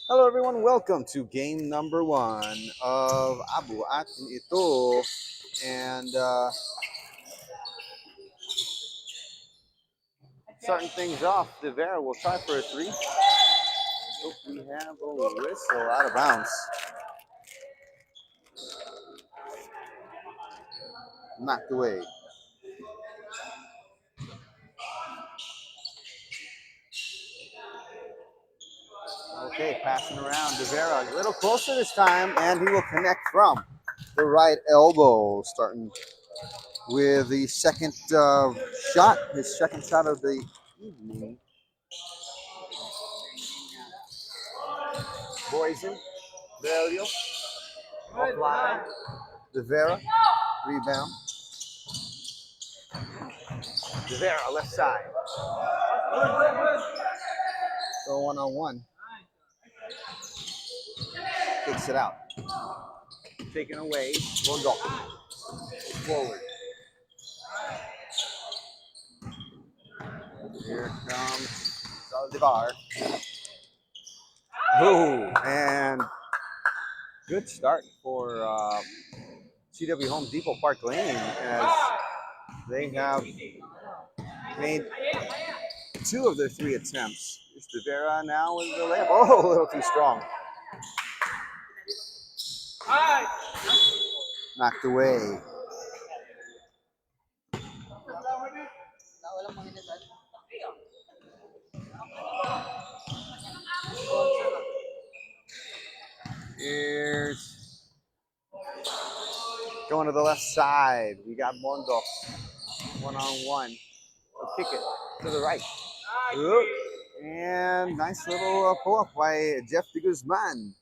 Hello everyone, welcome to game number 1 of Abu Atin Ito. And starting things off, De Vera will try for a 3. Oh, we have a whistle out of bounds. Knocked away. Okay, passing around. De Vera a little closer this time, and he will connect from the right elbow, starting with the second shot, his second shot of the evening. Boysen, Velio, offline. De Vera, rebound. De Vera, left side. So 1-on-1. Takes it out. Taken away. Rondo. Forward. Here comes Saldivar. Ooh, and good start for CW Home Depot Parklane, as they have made 2 of their 3 attempts. It's De Vera now with the layup. Oh, a little too strong. Knocked away. Here's going to the left side. We got Mondo 1-on-1. He'll kick it to the right. Oop. And nice little pull-up by Jeff de Guzman.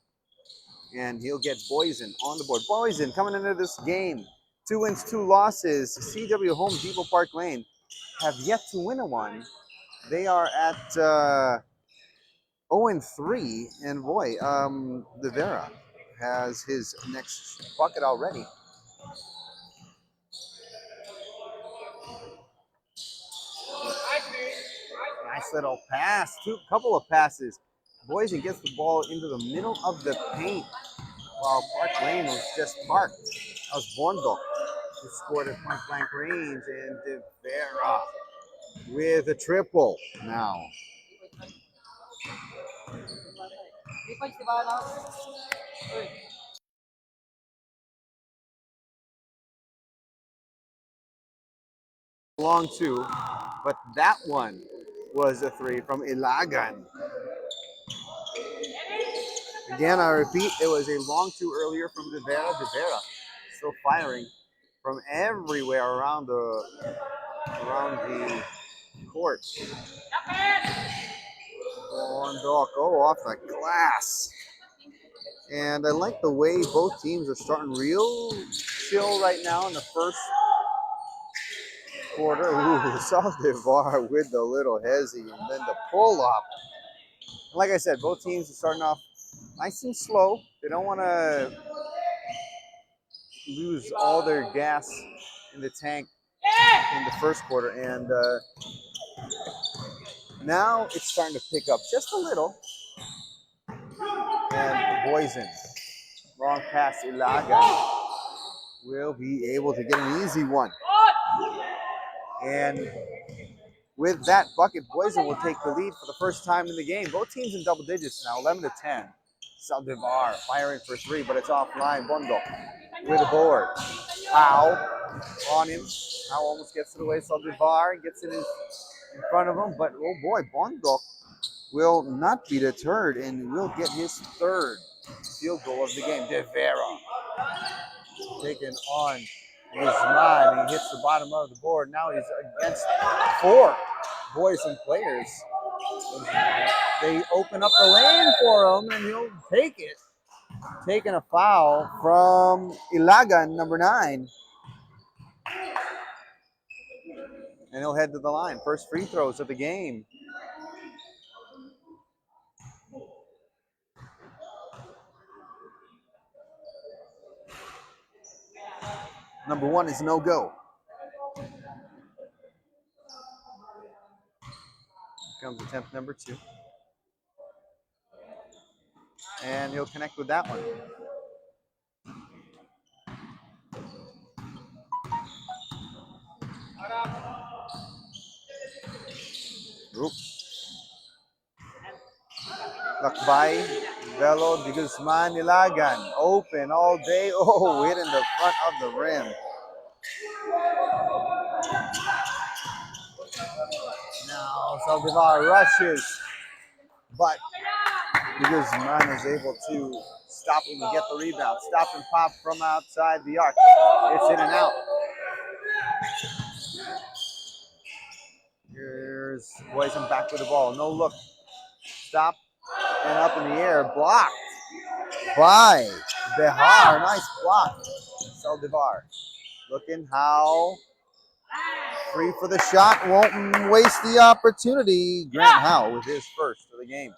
And he'll get Boysen on the board. Boysen coming into this game. 2 wins, 2 losses. CW Home Depot Parklane have yet to win a one. They are at 0-3. And boy, De Vera has his next bucket already. Nice little pass. Couple of passes. Boysen gets the ball into the middle of the paint, while Parklane was just parked. That was Bondo who scored at point blank range, and De Vera with a triple now. Long 2, but that one was a 3 from Ilagan. Again, I repeat, it was a long 2 earlier from De Vera. De Vera still firing from everywhere around the court. Bondo go off the glass. And I like the way both teams are starting real chill right now in the first quarter. Ooh, Saldivar with the little hezzy, and then the pull-up. Like I said, both teams are starting off nice and slow. They don't want to lose all their gas in the tank in the first quarter. And now it's starting to pick up just a little. And Boysen, long pass, Ilagan will be able to get an easy one. And with that bucket, Boysen will take the lead for the first time in the game. Both teams in double digits now, 11-10. Saldivar firing for 3, but it's offline. Bondo with a board. Howe on him. Howe almost gets it away. Saldivar gets it in front of him, but oh boy, Bondo will not be deterred and will get his 3rd field goal of the game. De Vera taken on Guzman. He hits the bottom of the board. Now he's against 4 Boysen players. They open up the lane for him, and he'll take it. Taking a foul from Ilagan, number 9. And he'll head to the line. First free throws of the game. Number 1 is no go. Comes attempt number 2. And he'll connect with that one. Oop. Lakbay, Velo, de Guzman, Nilagan. Open all day. Oh, hit in the front of the rim. Now Saldivar rushes, but de Guzman is able to stop him and get the rebound. Stop and pop from outside the arc. It's in and out. Here's Boysen back with the ball. No look. Stop and up in the air. Blocked by Behar. Nice block. Saldivar looking how free for the shot. Won't waste the opportunity. Grant Howe with his first of the game.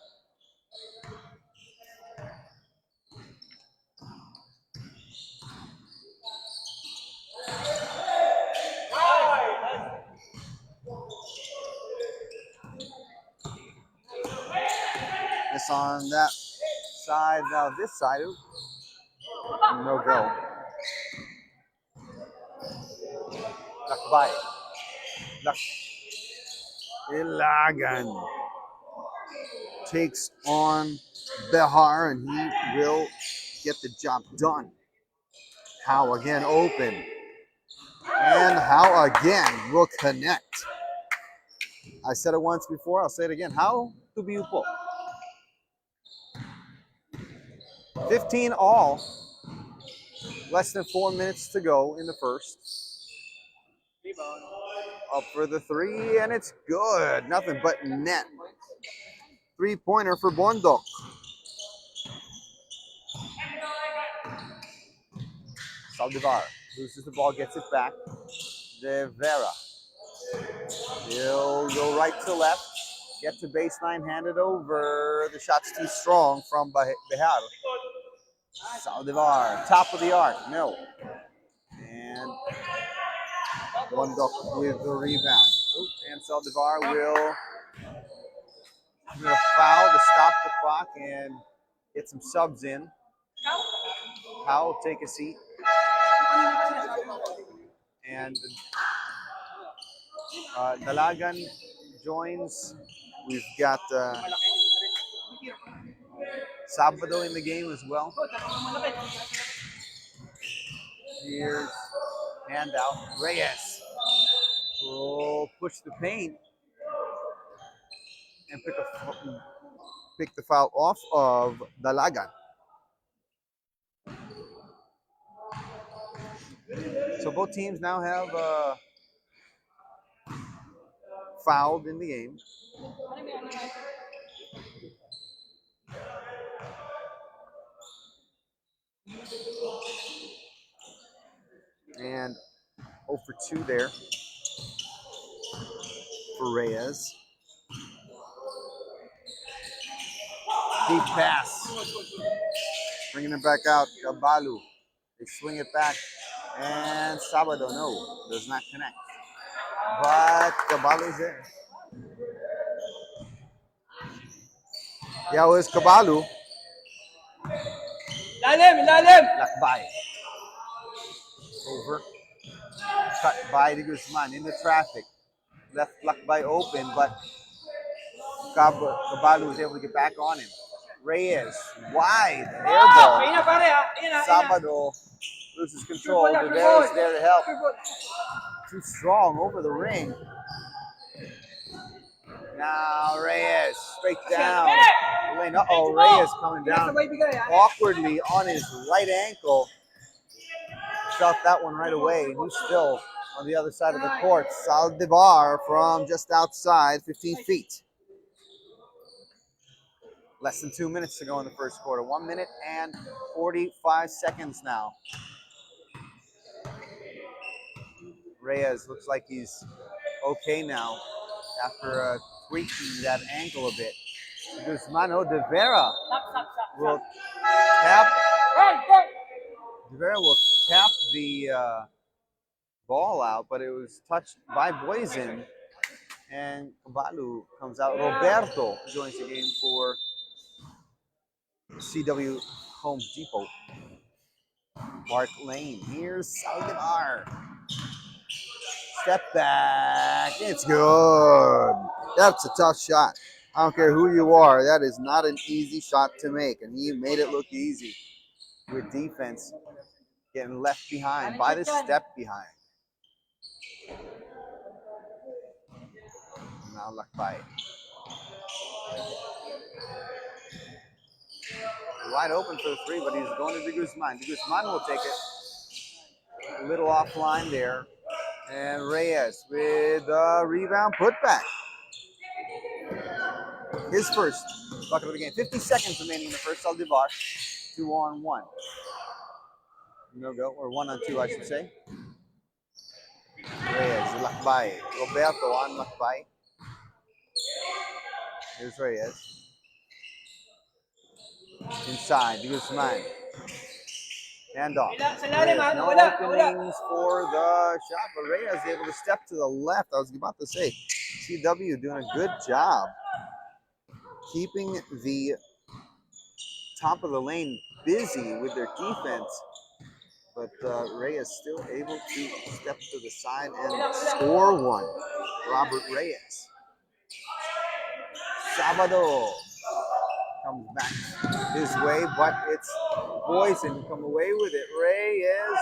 This on that side. Now this side. No go. Lakbay. Ilagan takes on Behar and he will get the job done. Howe again open. And Howe again will connect. I said it once before, I'll say it again. How to be upo. 15 all. Less than 4 minutes to go in the first. Up for the 3, and it's good. Nothing but net. 3-pointer for Bondok. Saldivar loses the ball, gets it back. De Vera. He'll go right to left. Get to baseline, hand it over. The shot's too strong from Behar. Saldivar, top of the arc, no. And Bondok with the rebound. Ooh, and Saldivar will foul to stop the clock and get some subs in. Powell, take a seat. And Dalagan joins. We've got Sabado in the game as well. Here's handout. Reyes will push the paint and pick the foul off of Dalagan. So both teams now have fouled in the game. And 0 for 2 there for Reyes. Deep pass. Bringing it back out. Kabalu. They swing it back. And Sabado, no, does not connect. But Kabalu's there. Yeah, it was Kabalu. Lakbay. Over. Cut by de Guzman into traffic. Left Lakbay open, but Kabalu was able to get back on him. Reyes, wide, air ball. Sabado loses control. Rivera's there to help. Too strong over the ring. Now Reyes, straight down. Uh-oh, Reyes coming down awkwardly on his right ankle. Felt that one right away. And he's still on the other side of the court. Saldivar from just outside, 15 feet. Less than 2 minutes to go in the first quarter. 1 minute and 45 seconds now. Reyes looks like he's okay now after tweaking that ankle a bit. Guzmano de Vera will tap. De Vera will tapped the ball out, but it was touched by Boysen. And Kabalu comes out. Roberto joins the game for CW Home Depot. Parklane. Here's Saldivar. Step back. It's good. That's a tough shot. I don't care who you are. That is not an easy shot to make. And he made it look easy with defense getting left behind by the step behind. Now Lakbay. Wide open for the three, but he's going to De Guzman. De Guzman will take it. A little offline there. And Reyes with the rebound putback. His first bucket of the game. 50 seconds remaining in the first. Saldivar. 2-on-1. No go, or 1-on-2, I should say. Reyes, Lakbay. Roberto on Lakbay. Here's Reyes. Inside, De Guzman. Handoff. Reyes, no openings for the shot, but Reyes able to step to the left. I was about to say, CW doing a good job keeping the top of the lane busy with their defense, but Reyes still able to step to the side and score one. Robert Reyes. Sabado comes back his way, but it's Boysen who come away with it. Reyes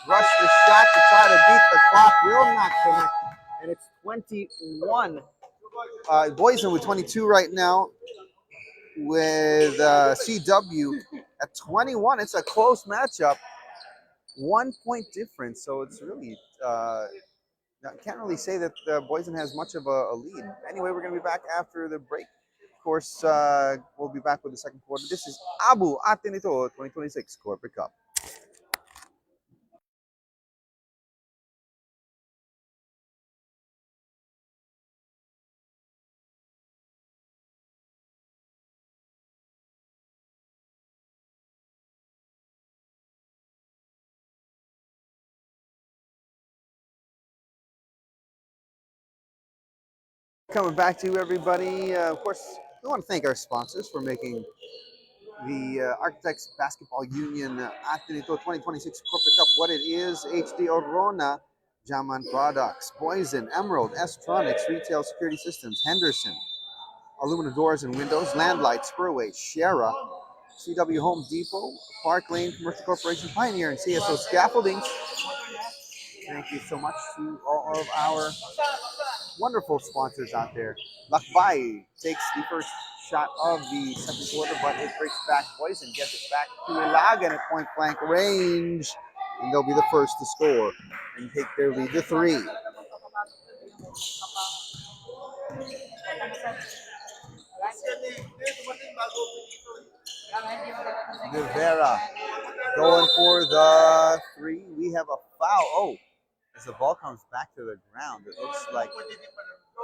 rushed the shot to try to beat the clock. Will not connect, and it's 21. Boysen with 22 right now, with CW at 21. It's a close matchup. 1 point difference, so it's really I can't really say that Boysen has much of a lead. Anyway, we're going to be back after the break. Of course, we'll be back with the second quarter. This is Abu Atenito 2026 Corporate Cup. Coming back to you, everybody. Of course, we want to thank our sponsors for making the Architects Basketball Union Atenito 2026 Corporate Cup what it is. HD Orona, Jaman Products, Boysen, Emerald, S-Tronics, Retail Security Systems, Henderson, Aluminum Doors and Windows, Landlight, Spurway, Shera, CW Home Depot, Parklane Commercial Corporation, Pioneer, and CSO Scaffolding. Thank you so much to all of our wonderful sponsors out there. Lakbay takes the first shot of the second quarter, but it breaks back Boysen, gets it back to Ilagan at point blank range, and they'll be the first to score and take their lead to 3. Rivera going for the 3. We have a foul. Oh, as the ball comes back to the ground, it looks like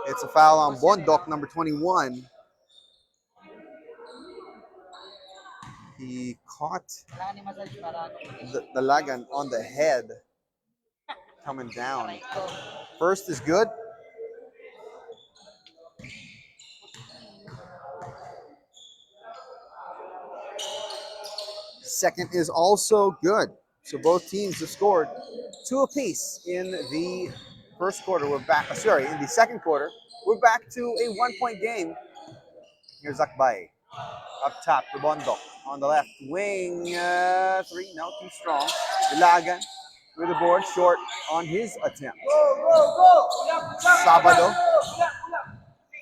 it's a foul on Bondok, number 21. He caught the Lagan on the head coming down. First is good. Second is also good. So both teams have scored 2 apiece in the first quarter. We're back. Sorry, in the second quarter, we're back to a 1-point game. Here's Akbay. Up top, the Bondok on the left wing. 3, no, too strong. Ilagan with the board, short on his attempt. Sabado.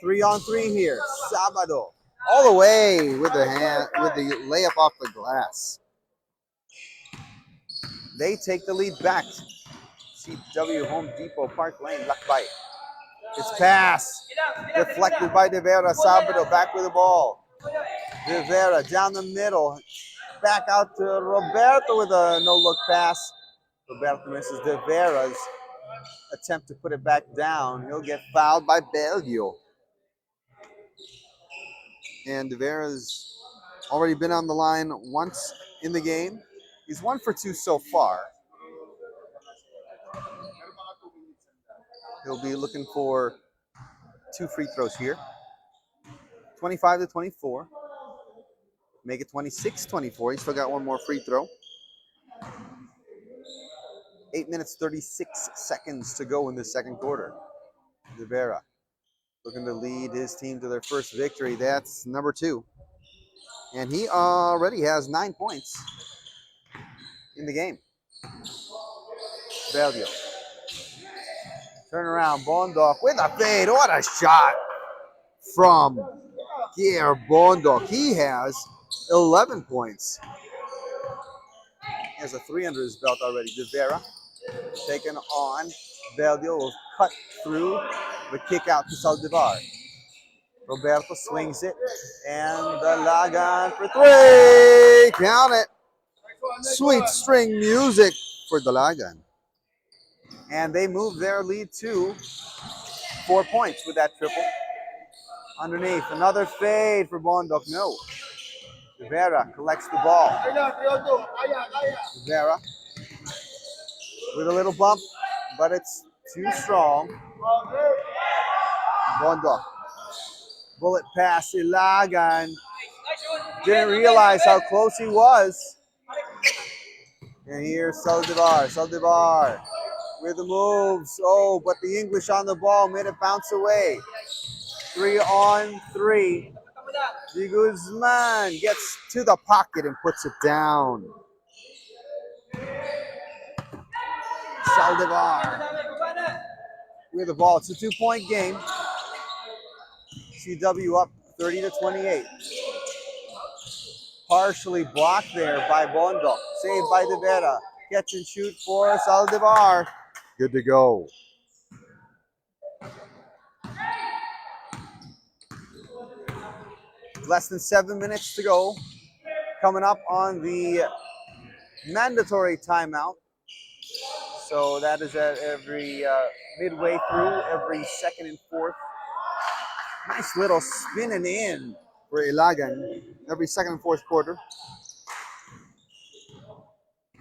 3-on-3 here. Sabado. All the way with the hand, with the layup off the glass. They take the lead back. CW Home Depot Parklane, Lakbay. It's pass. Deflected by De Vera. Sabado back with the ball. De Vera down the middle. Back out to Roberto with a no-look pass. Roberto misses De Vera's attempt to put it back down. He'll get fouled by Belgio. And De Vera's already been on the line once in the game. He's 1 for 2 so far. He'll be looking for 2 free throws here. 25-24. Make it 26-24. He's still got one more free throw. 8 minutes, 36 seconds to go in the second quarter. Rivera looking to lead his team to their first victory. That's number 2. And he already has 9 points in the game. Beldio. Turn around. Bondok with a fade. What a shot from Pierre Bondok. He has 11 points. He has a 3 under his belt already. Rivera taken on. Beldio will cut through the kick out to Saldivar. Roberto swings it, and the Lagan for 3. Count it. Sweet string music for the Lagan. And they move their lead to 4 points with that triple. Underneath, another fade for Bondok. No. Rivera collects the ball. Rivera with a little bump, but it's too strong. Bondok. Bullet pass, Ilagan. Didn't realize how close he was. And here's Saldivar. Saldivar with the moves. Oh, but the English on the ball made it bounce away. 3-on-3. De Guzman gets to the pocket and puts it down. Saldivar with the ball. It's a 2-point game. CW up 30-28. Partially blocked there by Bondok. Saved by De Vera. Catch and shoot for Saldivar. Good to go. Less than 7 minutes to go. Coming up on the mandatory timeout. So that is at every midway through, every second and fourth. Nice little spinning in for Ilagan every second and fourth quarter.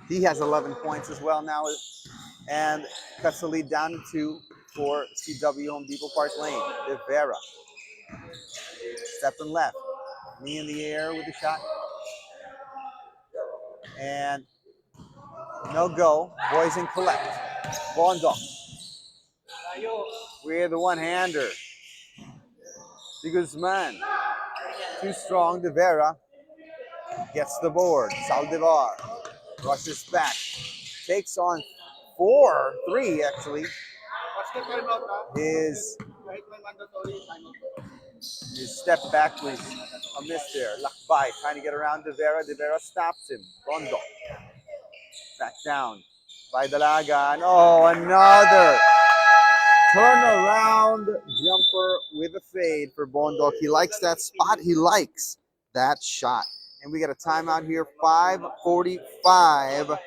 He has 11 points as well now and cuts the lead down to 2 for CW Home Depot Parklane. Rivera. Stepping left. Knee in the air with the shot. And no go. Boysen collect. Bondok with the one-hander. De Guzman. Too strong. De Vera gets the board. Saldivar rushes back. Takes on 3 actually. His step back was a miss there. Lakbay trying to get around De Vera. De Vera stops him. Bondok. Back down by Dalagan. Oh, another turnaround jumper with a fade for Bondok. He likes that spot. He likes that shot. And we got a timeout here. 5:45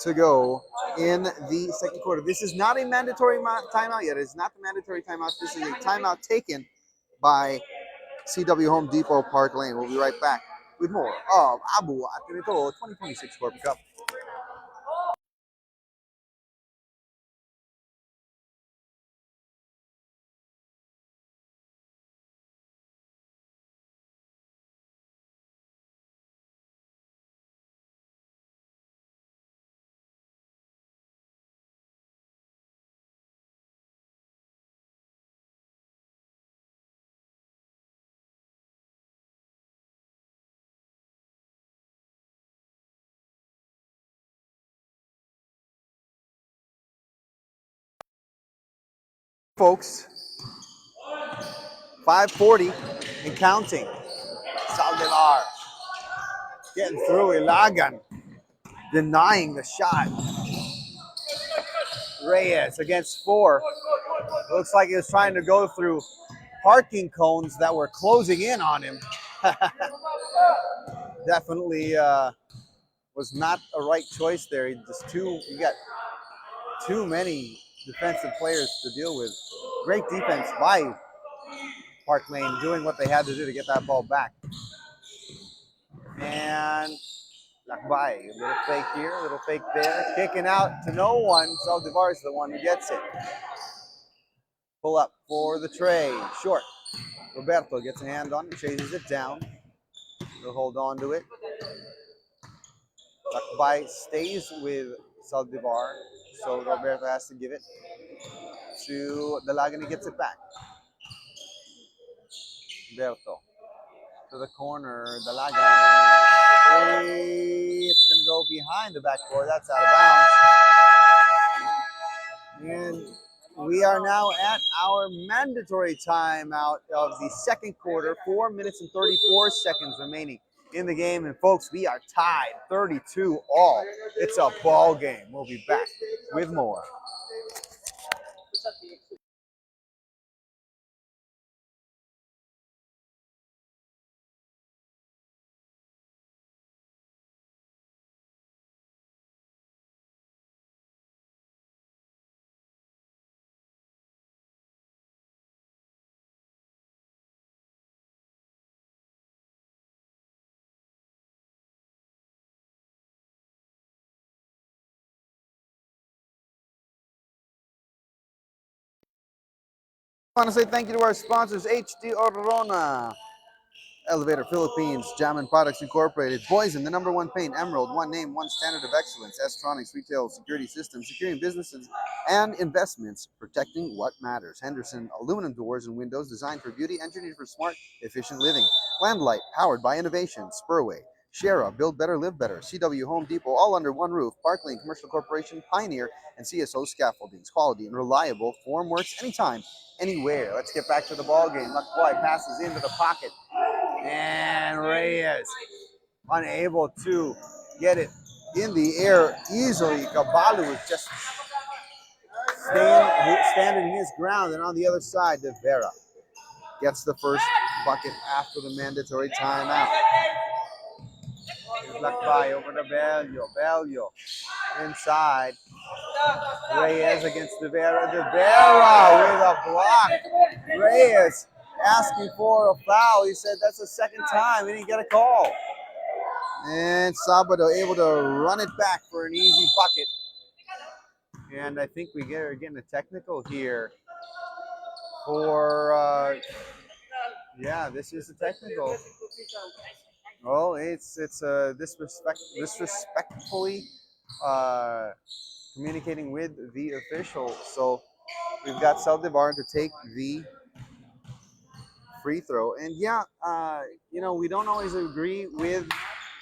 to go in the second quarter. This is not a mandatory timeout yet. It's not the mandatory timeout. This is a timeout taken by CW Home Depot Parklane. We'll be right back with more of Abu at ganito 2026 Corporate Cup. Folks, 5:40 and counting. Saldivar getting through. Ilagan denying the shot. Reyes against 4. Looks like he was trying to go through parking cones that were closing in on him. Definitely was not a right choice there. You got too many defensive players to deal with. Great defense by Parklane doing what they had to do to get that ball back. And Lakbay, a little fake here, a little fake there. Kicking out to no one. Saldivar is the one who gets it. Pull up for the trade. Short. Roberto gets a hand on it, chases it down. He'll hold on to it. Lakbay stays with Saldivar, so Roberto has to give it to Dalagan. He gets it back. Roberto to the corner. Dalagan. It's going to go behind the backboard. That's out of bounds. And we are now at our mandatory timeout of the second quarter. 4 minutes and 34 seconds remaining in the game. And folks, we are tied 32 all. It's a ball game. We'll be back with more. I want to say thank you to our sponsors, HD Orona, Elevator Philippines, Jamin Products Incorporated, Boysen, the #1 paint, Emerald, one name, one standard of excellence, S-Tronics Retail Security Systems, securing businesses and investments, protecting what matters. Henderson Aluminum Doors and Windows, designed for beauty, engineered for smart, efficient living. Landlight, powered by innovation. Spurway, Shara, Build Better, Live Better. CW Home Depot, all under one roof. Parklane Commercial Corporation, Pioneer, and CSO Scaffoldings. Quality and reliable formworks anytime, anywhere. Let's get back to the ball game. Lakbay passes into the pocket. And Reyes unable to get it in the air easily. Caballo is just standing his ground. And on the other side, De Vera gets the first bucket after the mandatory timeout. Lakbay over to Bello. Bello inside. Reyes against De Vera. De Vera with a block. Reyes asking for a foul. He said that's the second time. He didn't get a call. And Sabado able to run it back for an easy bucket. And I think we are getting a technical here for, yeah, this is a technical. Well, it's disrespectfully communicating with the official. So we've got Saldivar to take the free throw. And yeah, we don't always agree with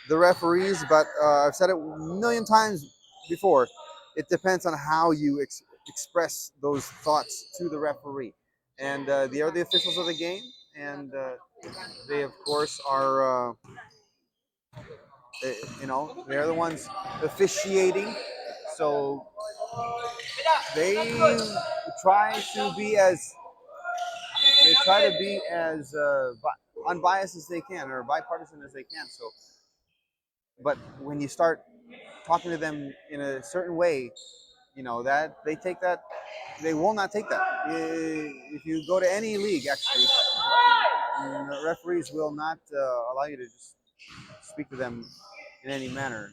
the referees, but I've said it a million times before. It depends on how you express those thoughts to the referee. And they are the officials of the game, and they, of course, are, they're the ones officiating. So they try to be as unbiased as they can, or bipartisan as they can. So, but when you start talking to them in a certain way, that they will not take that. If you go to any league, actually, the referees will not allow you to just speak to them in any manner.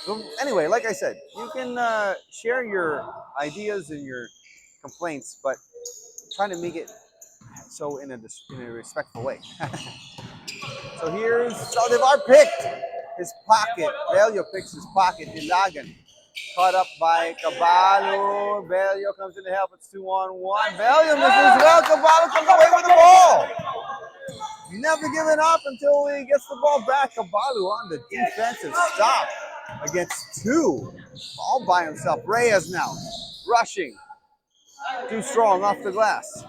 So anyway, like I said, you can share your ideas and your complaints, but try to make it so in a respectful way. So here's Saldivar picked his pocket. Bello picks his pocket. Ilagan caught up by Caballo. Bello comes in to help. It's 2-on-1. Bello misses well. Caballo comes away with the ball. Never giving up until he gets the ball back. Caballo on the defensive stop against two. All by himself. Reyes now rushing. Too strong off the glass.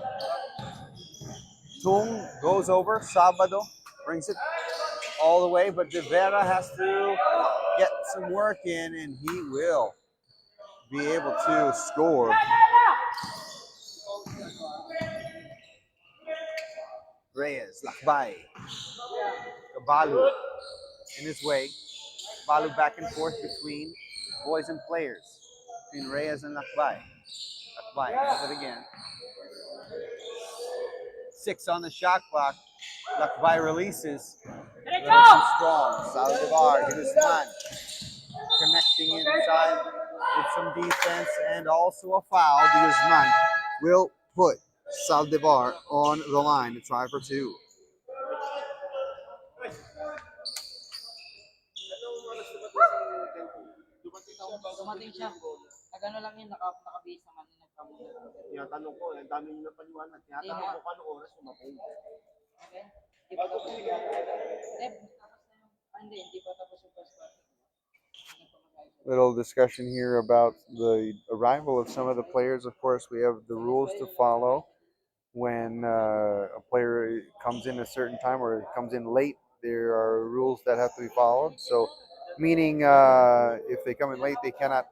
Tung goes over. Sabado brings it all the way, but De Vera has to get some work in, and he will be able to score. Reyes, Lakbay, Caballo in his way. Caballo back and forth between boys and players, between Reyes and Lakbay. Lakbay has it again. 6 on the shot clock. Lakbay releases. Too strong. Saldivar, Guzman connecting inside some defense and also a foul. De Guzman will put Saldivar on the line to try for two. Dumating siya. Nagano lang yun, naka-base naman yun, nagkamula. Tinatanong ko, ang dami nyo na paliwanag. Tinatanong ko kano oras sumating. Okay? Hindi pa tapos yung hindi pa tapos yung first quarter. Little discussion here about the arrival of some of the players. Of course, we have the rules to follow. When a player comes in a certain time or comes in late, there are rules that have to be followed. So, meaning if they come in late, they cannot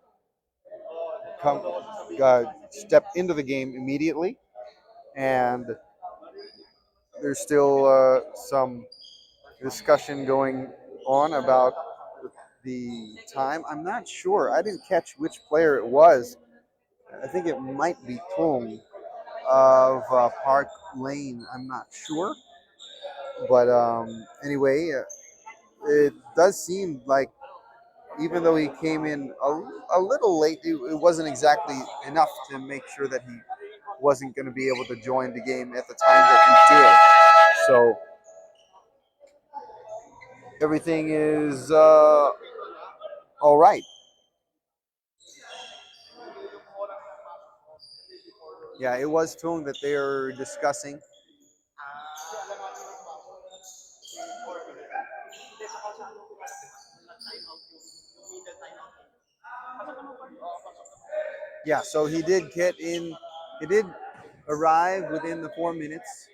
step into the game immediately. And there's still some discussion going on about the time. I'm not sure. I didn't catch which player it was. I think it might be Tung of Parklane. I'm not sure. But anyway, it does seem like even though he came in a little late, it wasn't exactly enough to make sure that he wasn't going to be able to join the game at the time that he did. So everything is all right. Yeah, it was Tung that they are discussing. Yeah, so he did get in. He did arrive within the 4 minutes.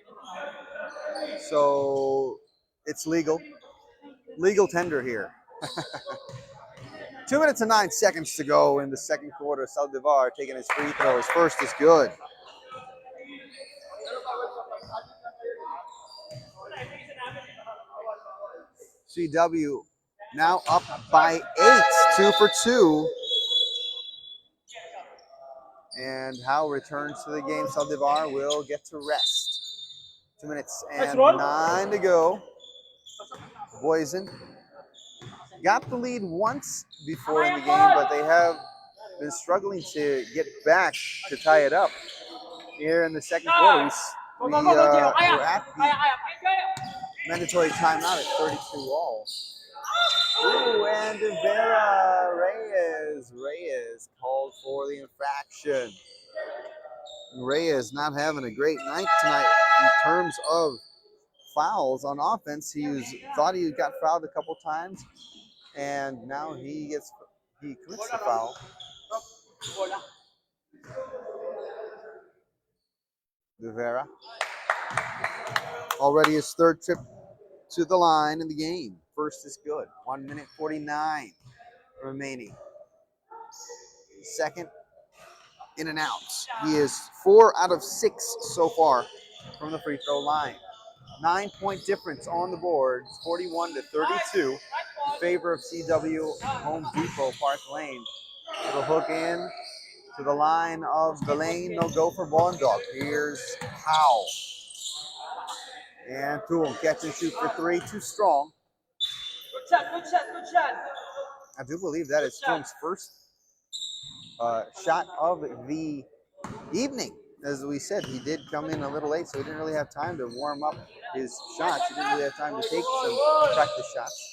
So it's legal. Legal tender here. 2 minutes and 9 seconds to go in the second quarter. Saldivar taking his free throw. His first is good. CW now up by 8, 2 for 2. And Howe returns to the game. Saldivar will get to rest. 2 minutes and 9 to go. Boysen got the lead once before in the game, but they have been struggling to get back to tie it up. Here in the second quarter, we're at the mandatory timeout at 32 all. Ooh, and Reyes called for the infraction. Reyes not having a great night tonight in terms of fouls on offense. Thought he got fouled a couple times, and now he commits the foul. Rivera already his third trip to the line in the game. First is good. 1 minute 49 remaining. Second, in and out. He is 4 out of 6 so far from the free throw line. 9-point difference on the board, 41 to 32 in favor of CW Home Depot Parklane. It'll hook in to the line of the lane. No go for Bondog. Here's Howe. And Tung catch and shoot for 3. Too strong. Good shot. I do believe that is Tung's first shot of the evening. As we said, he did come in a little late, so he didn't really have time to warm up his shots. He didn't really have time to take some practice shots.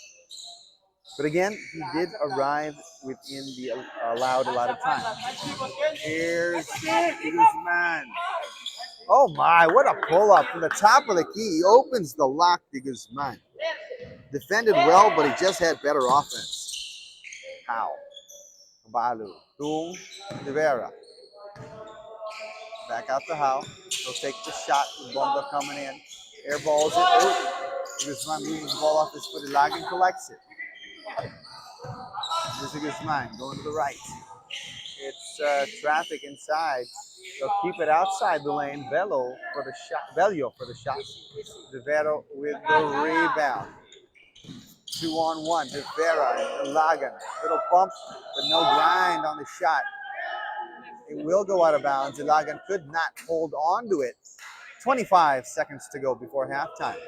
But again, he did arrive within the allowed time. Here's Guzman. Oh my, what a pull-up from the top of the key. He opens the lock to Guzman. Defended well, but he just had better offense. How? Balu. Tung. Rivera. Back out to Howe. He'll take the shot with Bonda coming in. Airballs it. Oh. Guzman moves the ball off his foot. Ilagan collects it. This is Guzman going to the right. It's traffic inside. They'll keep it outside the lane. Bello for the shot. Rivera with the rebound. 2-on-1. Rivera and Ilagan. Little bump, but no grind on the shot. It will go out of bounds. Ilagan could not hold on to it. 25 seconds to go before halftime.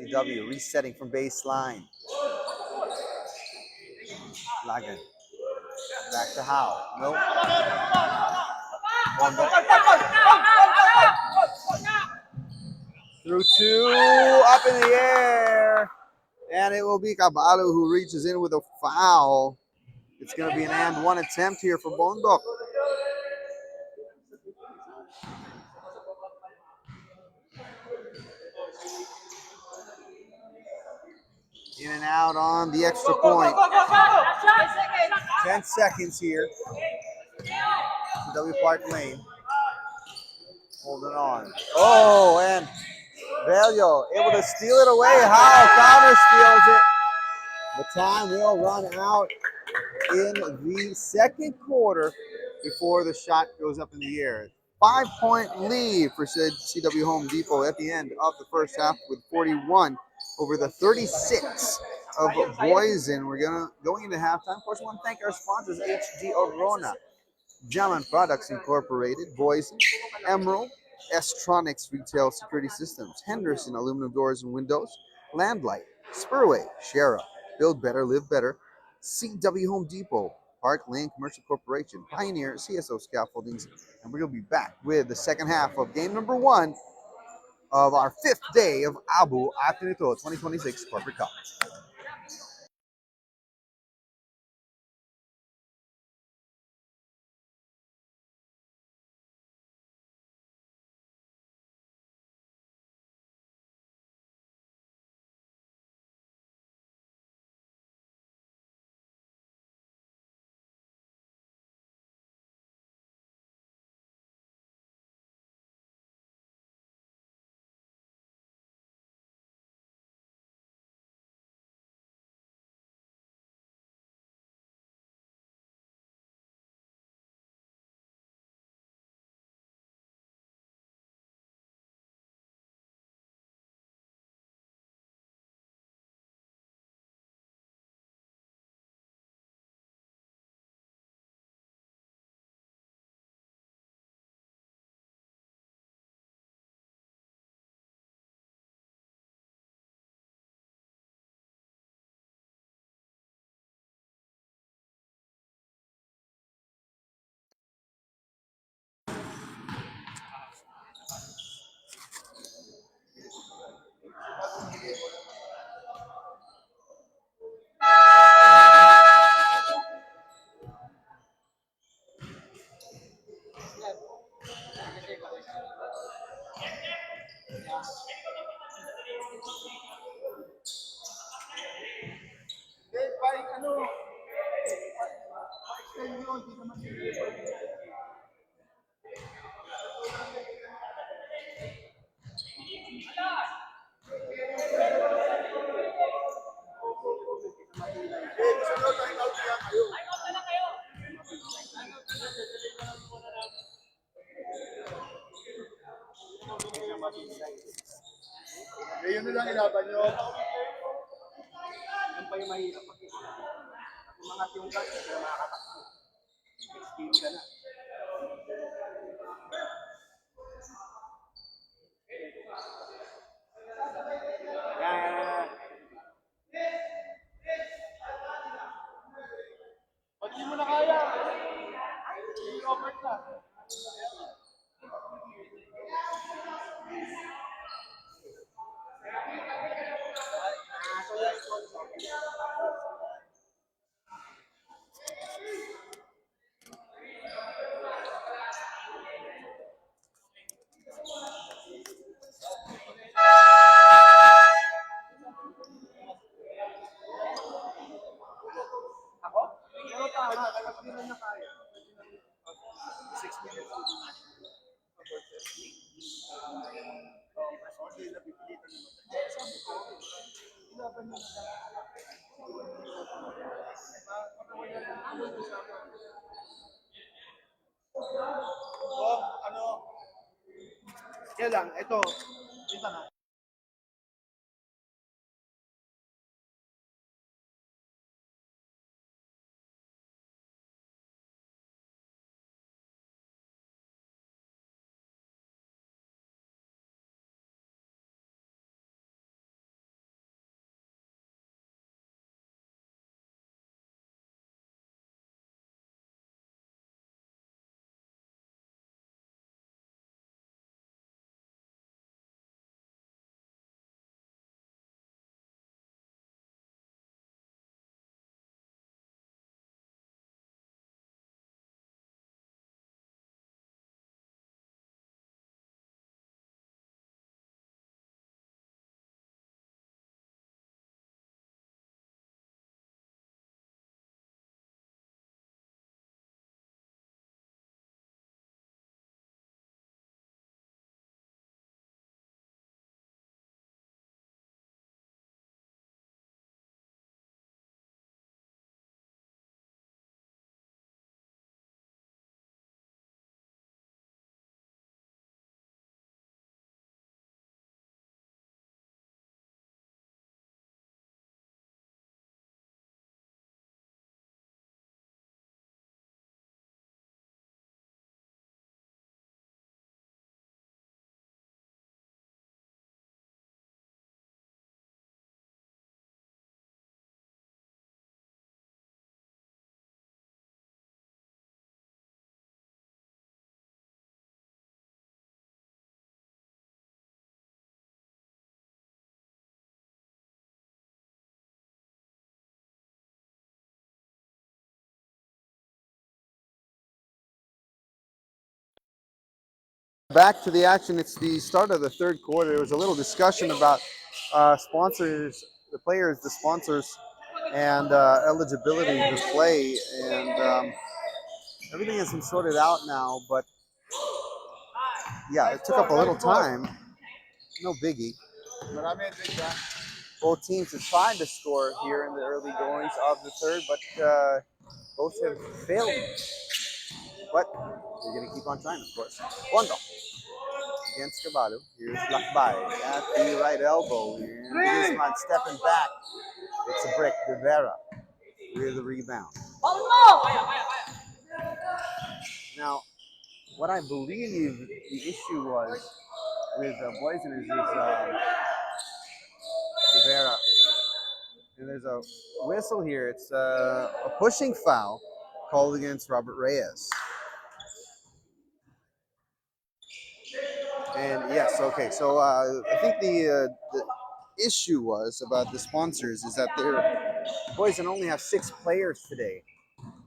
CW resetting from baseline. Lagan. Back to Howe. Nope. Bondo. Through two, up in the air. And it will be Caballo who reaches in with a foul. It's going to be an and one attempt here for Bondok. In and out on the extra point. 10 seconds here. W Parklane holding on. Oh, and Velio able to steal it away. How counter steals it. The time will run out in the second quarter before the shot goes up in the air. 5-point lead for CW Home Depot at the end of the first half with 41 over the 36 of Boysen. We're going into halftime. Of course, I want to thank our sponsors, HG Orona, Jaman Products Incorporated, Boysen, Emerald, Estronics Retail Security Systems, Henderson Aluminum Doors and Windows, Landlight, Spurway, Shara, Build Better, Live Better, CW Home Depot, Parklane Commercial Corporation, Pioneer, CSO Scaffoldings, and we're going to be back with the second half of game number one of our fifth day of Abu Atinito 2026 Corporate Cup. Yun na lang ilaban nyo. Yan pa yung mahirap. Umangat yung gas, kaya makakatakbo. Next game ka na. Yan. Pag di mo na kaya, i-offer na. Ako? Pero tama, kapag di mo na kaya. 6 minutes to do match. Kasi napipilitan naman. Sabi ko, ilaban mo na. Ano? Kaya lang, ito na. Back to the action. It's the start of the third quarter. There was a little discussion about sponsors, the players, the sponsors, and eligibility to play. And everything has been sorted out now. But yeah, it took up a little time. No biggie. Both teams have tried to score here in the early goings of the third, but both have failed. But we're going to keep on trying, of course. Bondo against Caballo. Here's Lakbay at the right elbow. And Guzman stepping back. It's a brick. Rivera with the rebound. Now, what I believe the issue was with Boysen is Rivera. And there's a whistle here. It's a pushing foul called against Robert Reyes. And yes, okay. So I think the issue was about the sponsors is that Boysen only have 6 players today,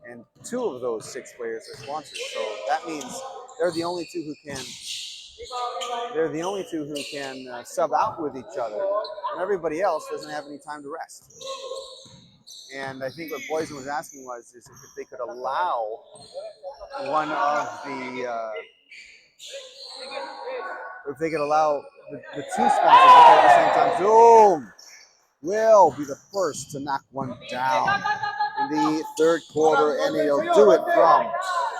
and 2 of those 6 players are sponsors. So that means they're the only two who can sub out with each other, and everybody else doesn't have any time to rest. And I think what Boysen was asking was is if they could allow one of the if they could allow the 2 sponsors to play at the same time. Zoom will be the first to knock one down in the third quarter, and he'll do it from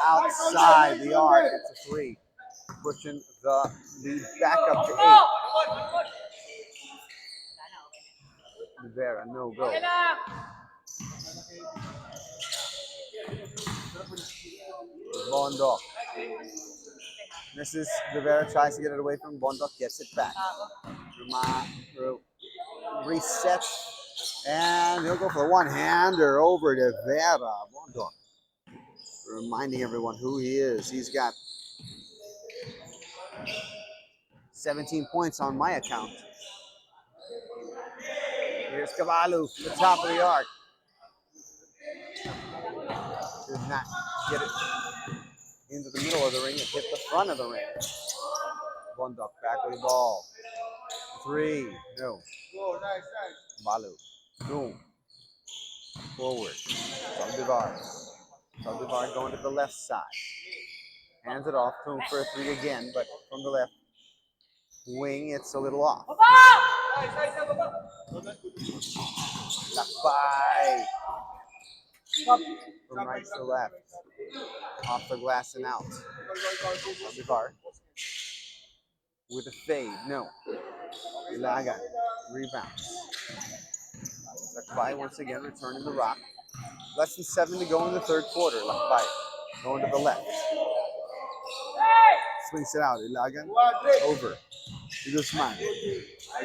outside the arc. It's a 3, pushing the lead back up to 8. Rivera, no go. Bondok. Mrs. Rivera tries to get it away from Bondok, gets it back. Resets, and he'll go for the one-hander over to Vera. Bondok. Reminding everyone who he is. He's got 17 points on my account. Here's Caballo, the top of the arc. Did not get it into the middle of the ring. It hit the front of the ring. Bondok back with the ball. 3, no. Caballo, no. Forward. Saldivar going to the left side. Hands it off to him for a 3 again, but from the left wing, it's a little off. Lakbay. From right to left. Off the glass and out. Saldivar with a fade. No. Ilagan rebounds. Lakbay once again returning the rock. Less than 7 to go in the third quarter. Lakbay going to the left. Swings it out. Ilagan over. Guzman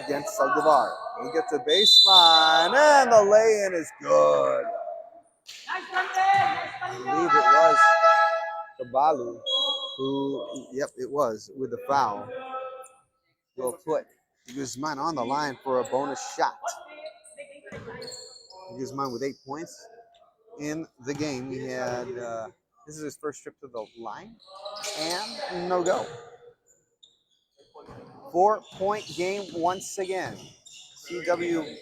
against Saldivar. We get to baseline, and the lay-in is good. I believe it was Caballo who, yep, it was, with the foul. Will put Guzman on the line for a bonus shot. Guzman with 8 points in the game. He had, this is his first trip to the line, and no go. 4-point game once again. CWHDP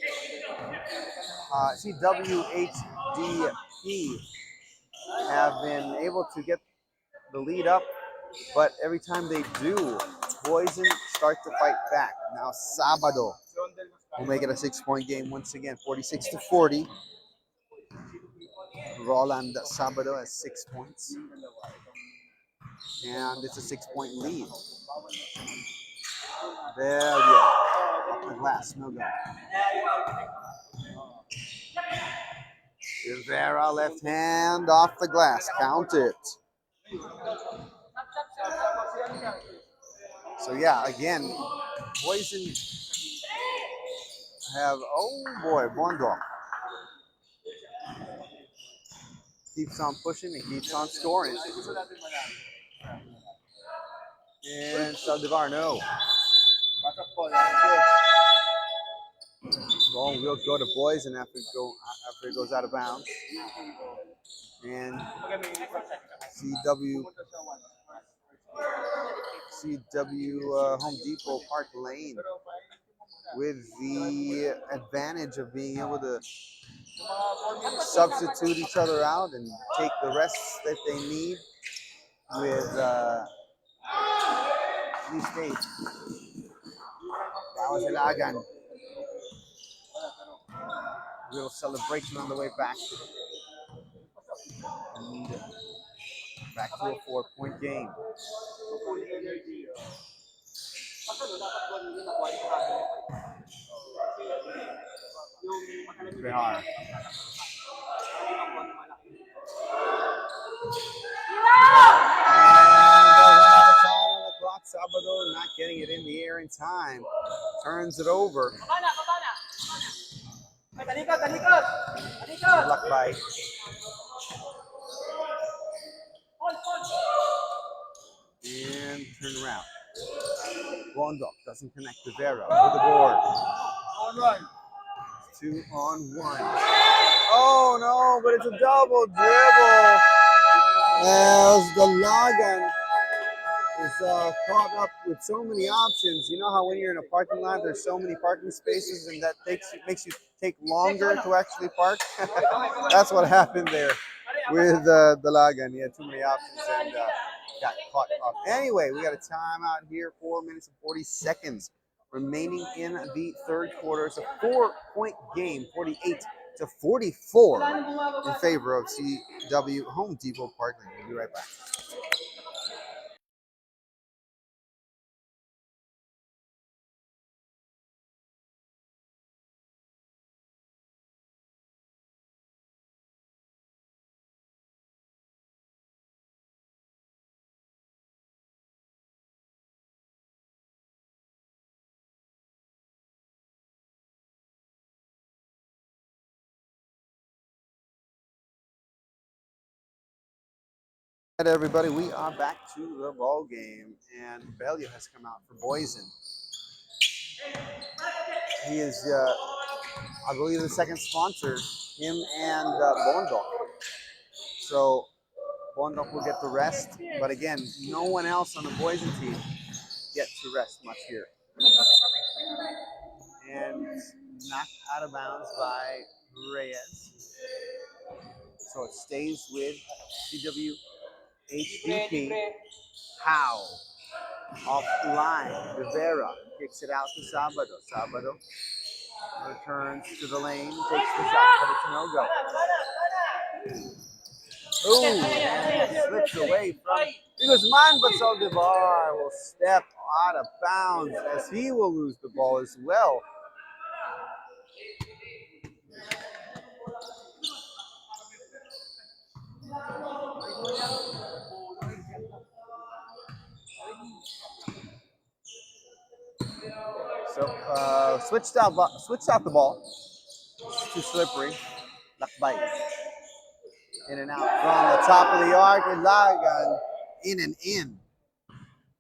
have been able to get the lead up, but every time they do, Boysen start to fight back. Now Sabado will make it a 6-point game once again, 46-40. Roland Sabado has 6 points, and it's a 6-point lead. There we go. Off the glass, no go. Rivera, left hand off the glass. Count it. So yeah, again, Boysen have, oh boy, Bondok keeps on pushing and keeps on scoring. And Saldivar, no. Ball will go to Boysen after it goes out of bounds. CW Home Depot Parklane with the advantage of being able to substitute each other out and take the rests that they need with these states. That was Ilagan. Little celebration on the way back. And back to a 4-point game. Behar. Sabado not getting it in the air in time. Turns it over. Lakbay. And turn around. Bondok doesn't connect to Vera with the board. 2-on-1. Oh no, but it's a double dribble. As the Lagan is caught up with so many options. You know how when you're in a parking lot, there's so many parking spaces, and that makes you take longer to actually park. That's what happened there with the Lagan. He had too many options and got caught up. Anyway, we got a timeout here. 4 minutes and 40 seconds remaining in the third quarter. It's a 4-point game, 48-44 in favor of CW Home Depot Parkland. We'll be right back. All right, everybody, we are back to the ball game, and Belio has come out for Boysen. He is, I believe, the second sponsor, him and Bondok. So Bondok will get the rest, but again, no one else on the Boysen team gets to rest much here. And knocked out of bounds by Reyes. So it stays with CWHDP. How? Offline, Rivera kicks it out to Sabado. Sabado returns to the lane, takes the shot, but it's a no-go. Ooh, and slips away from Guzman, but Saldivar will step out of bounds as he will lose the ball as well. So switched out the ball. It's too slippery. Lakbay. In and out from the top of the arc. Ilagan in and in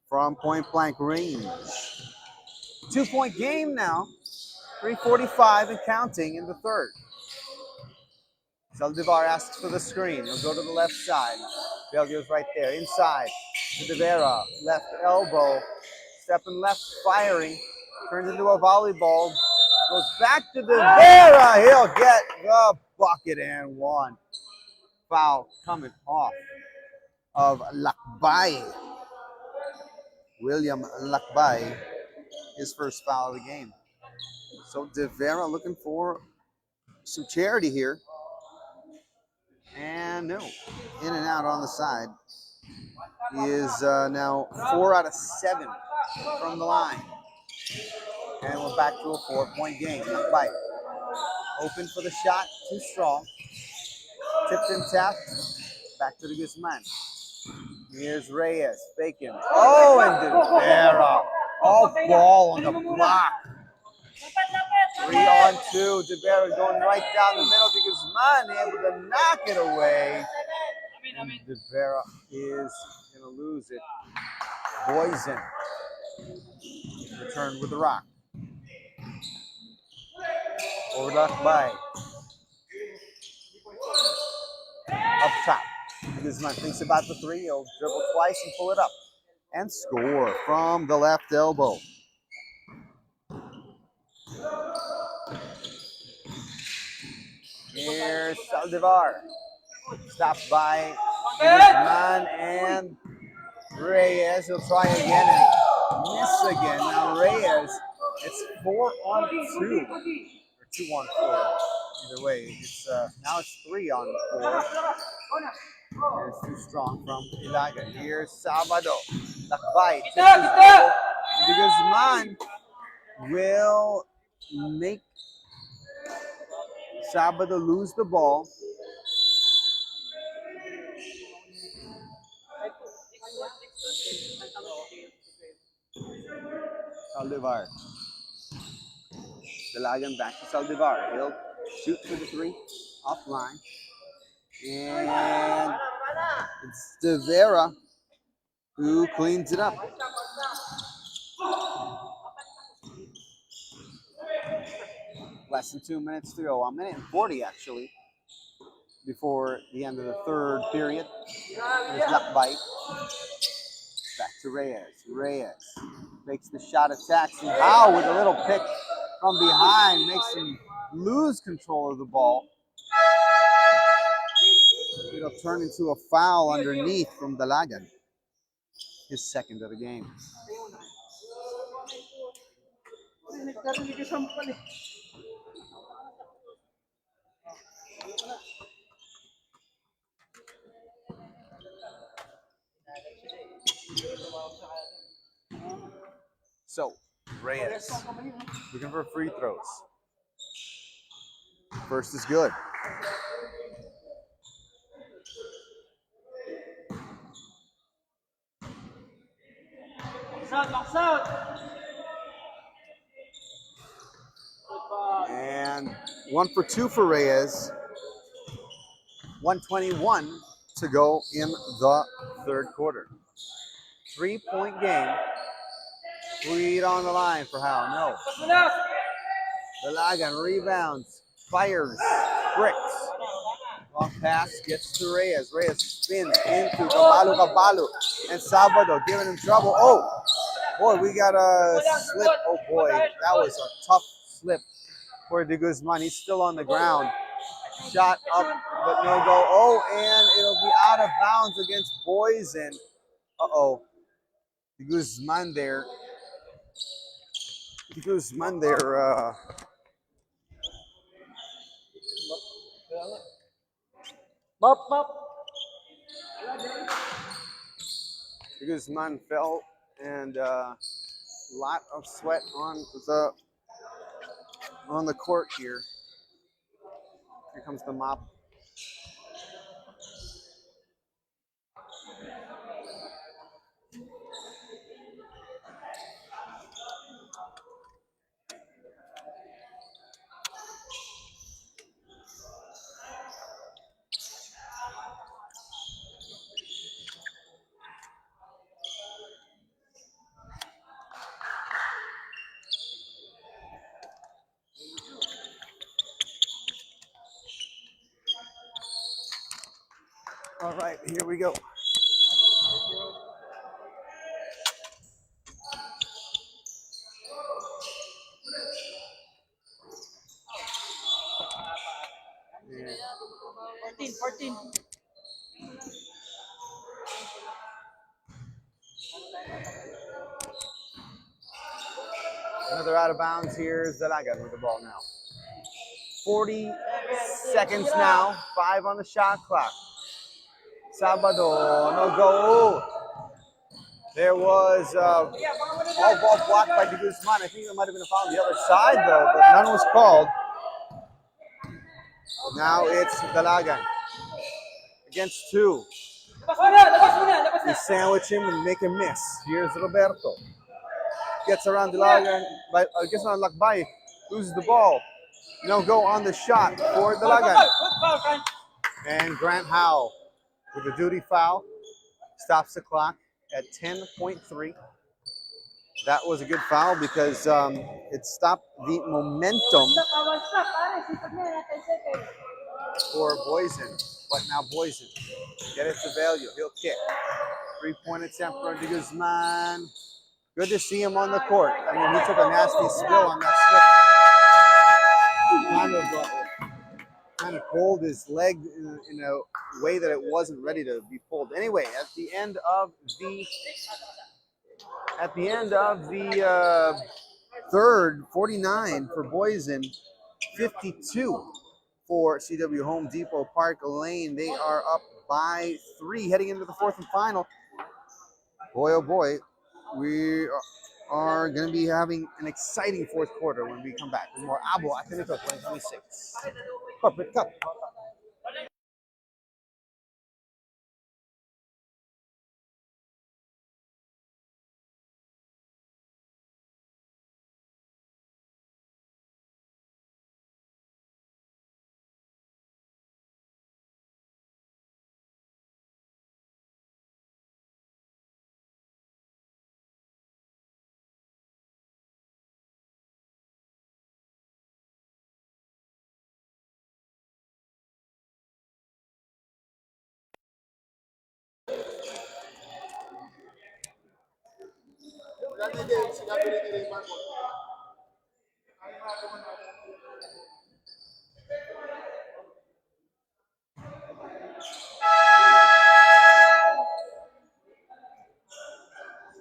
from point blank range. 2-point game now. 3:45 and counting in the third. Saldivar asks for the screen. He'll go to the left side. Belgio's right there. Inside to Devera. Left elbow. Stepping left, firing. Turns into a volleyball. Goes back to Devera. He'll get the bucket and one. Foul coming off of Lakbay. William Lakbay. His first foul of the game. So Devera looking for some charity here. And no. In and out on the side. He is now 4 out of 7 from the line. And we're back to a 4-point game. Lakbay. Open for the shot. Too strong. Tipped and tapped. Back to the Guzman. Here's Reyes. Faking. Oh, and Devera. Off ball on the block. 3-on-2. Devera going right down the middle to Guzman. Able to knock it away. And Devera is going to lose it. Boysen. Return with the rock. Over Lakbay. Up top. Guzman thinks about the three. He'll dribble twice and pull it up. and score from the left elbow. Here's Saldivar. Stopped by Guzman and Reyes. He'll try again and miss again. Now Reyes, it's 4-on-2 or 2-on-4. Either way, it's now it's 3-on-4. Here's too strong from Ilaga. Here's Sabado. Lakbay. Guzman will make Sabado lose the ball. Saldivar. Dalagan back to Saldivar. He'll shoot for the 3 offline. And it's De Vera who cleans it up. Less than 2 minutes to go. 1:40 actually before the end of the third period. There's Lakbay. Back to Reyes. Reyes makes the shot, attacks, and Howe with a little pick from behind makes him lose control of the ball. It'll turn into a foul underneath from Dalagan. His second of the game. So, Reyes looking for free throws. First is good. Box out. And 1 for 2 for Reyes. 1:21 to go in the third quarter. 3-point game. Lead on the line for Howe. No. Dalagan rebounds, fires, bricks. Long pass gets to Reyes. Reyes spins into Caballo, and Sabado giving him trouble. Oh, boy, we got a slip. Oh, boy, that was a tough slip for De Guzman. He's still on the ground. Shot up, but no go. Oh, and it'll be out of bounds against Boysen. Uh-oh. De Guzman there. De Guzman there. De Guzman fell, and a lot of sweat on the court here. Here comes the mop. All right, here we go. Yeah. 14. Another out of bounds here is Dalagan with the ball now. 40 seconds now, 5 on the shot clock. Sabado, no go. There was all ball blocked by De Guzman. I think there might have been a foul on the other side though, but none was called. Now it's Dalagan against 2. They sandwich him and make him miss. Here's Roberto. Gets around Dalagan, gets around Lakbay, loses the ball. No go on the shot for Dalagan. And Grant Howe with the duty foul stops the clock at 10.3. That was a good foul because it stopped the momentum for Boysen. But now Boysen, get it to value. He'll kick. 3-point attempt for De Guzman. Good to see him on the court. I mean, he took a nasty spill on that slip. Kind of pulled his leg in a way that it wasn't ready to be pulled. Anyway, at the end of the third, 49 for Boysen, 52 for CW Home Depot Parklane. They are up by 3 heading into the fourth and final. Boy, oh boy, we are going to be having an exciting fourth quarter when we come back with more Abo Atenito 2026 Corporate Cup.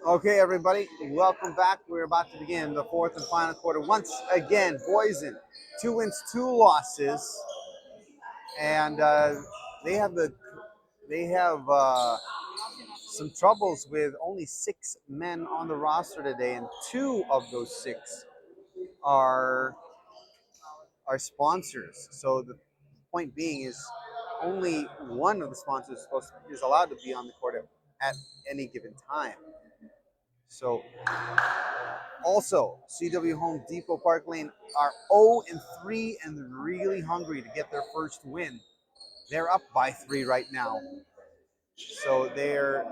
Okay, everybody, welcome back. We're about to begin the fourth and final quarter. Once again, Boysen, 2 wins, 2 losses, and they have some troubles with only 6 men on the roster today, and 2 of those 6 are sponsors. So the point being is only one of the sponsors is allowed to be on the court at any given time. So also, CW Home Depot Parklane are 0-3 and really hungry to get their first win. They're up by 3 right now. So they're